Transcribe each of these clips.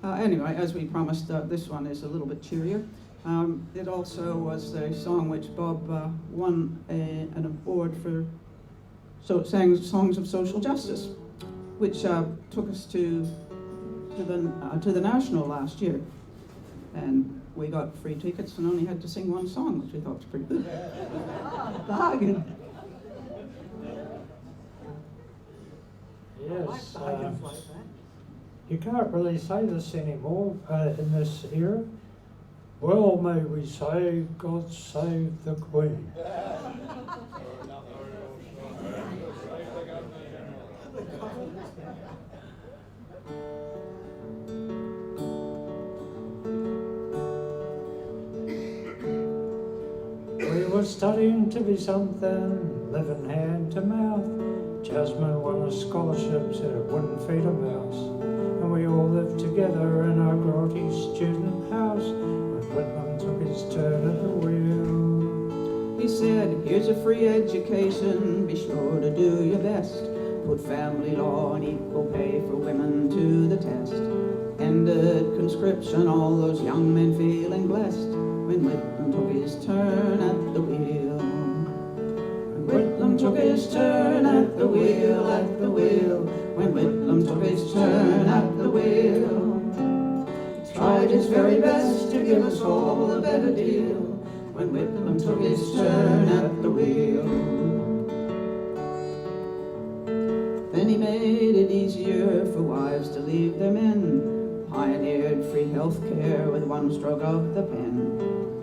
Anyway, as we promised, this one is a little bit cheerier. It also was a song which Bob won an award for sang Songs of Social Justice, which took us to the National last year. And we got free tickets and only had to sing one song, which we thought was pretty good. Bargain. Yes, you can't really say this anymore in this era. Well, may we say, God save the Queen. We were studying to be something, living hand to mouth. Jasmine won a scholarship, said it wouldn't feed a mouse. And we all lived together in our grotty student house when Whitlam took his turn at the wheel. He said, here's a free education, be sure to do your best. Put family law and equal pay for women to the test. Ended conscription, all those young men feeling blessed when Whitlam took his turn at the wheel. Whitlam took his turn at the wheel, when Whitlam took his turn at the wheel. He tried his very best to give us all a better deal, when Whitlam took his turn at the wheel. Then he made it easier for wives to leave their men, pioneered free health care with one stroke of the pen.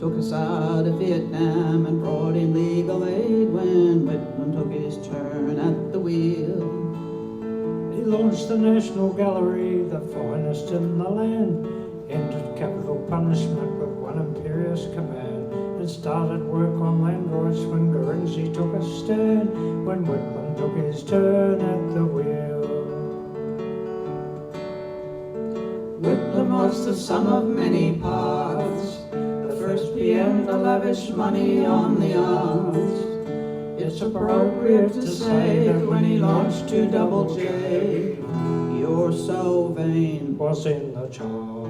Took us out of Vietnam and brought in legal aid when Whitlam took his turn at the wheel. He launched the National Gallery, the finest in the land, ended capital punishment with one imperious command, and started work on land rights when Guernsey took a stand, when Whitlam took his turn at the wheel. Whitlam was the sum of many parts, first PM to lavish money on the arts. It's appropriate to say that when he launched 2JJ, You're So Vain was in the charts.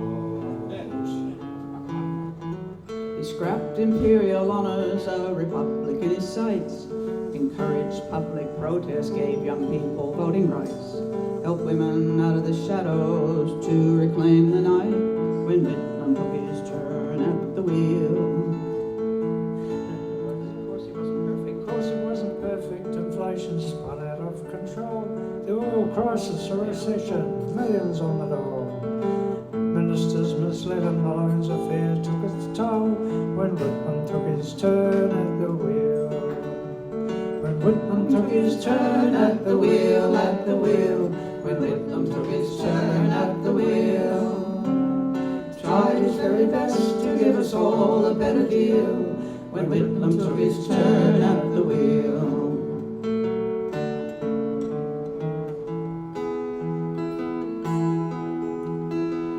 He scrapped imperial honors, a republic in his sights, encouraged public protest, gave young people voting rights, helped women out of the shadows to reclaim the night, when Whitlam took his turn at the wheel. Of course he wasn't perfect. Inflation spun out of control. The oil crisis, a recession, millions on the dole. Ministers misled and the loans affair took its toll, when Whitlam took his turn at the wheel. When Whitlam took his turn at the wheel, when Whitlam took his turn at the wheel. Tried his very best to give us all a better deal, when Whitlam took his turn at the wheel.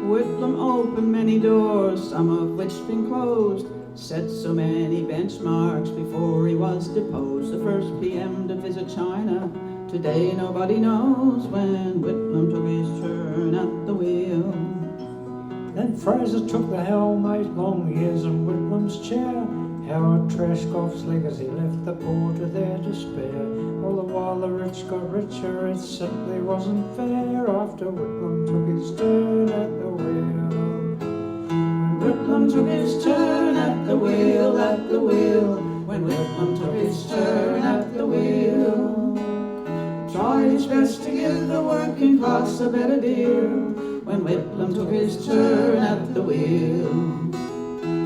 Whitlam opened many doors, some of which been closed, set so many benchmarks before he was deposed. The first PM to visit China, today nobody knows, when Whitlam took his turn at the wheel. Then Fraser took the helm, 8 long years in Whitlam's chair. Howard trashed Goff's legacy, left the poor to their despair. All the while the rich got richer, it simply wasn't fair, after Whitlam took his turn at the wheel. When Whitlam took his turn at the wheel, when Whitlam took his turn at the wheel. Tried his best to give the working class a better deal, when Whitlam took his turn at the wheel.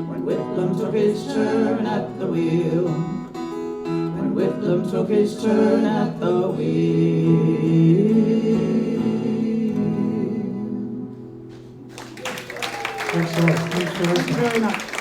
When Whitlam took his turn at the wheel. When Whitlam took his turn at the wheel. Thanks a lot. Thanks for listening. Very much.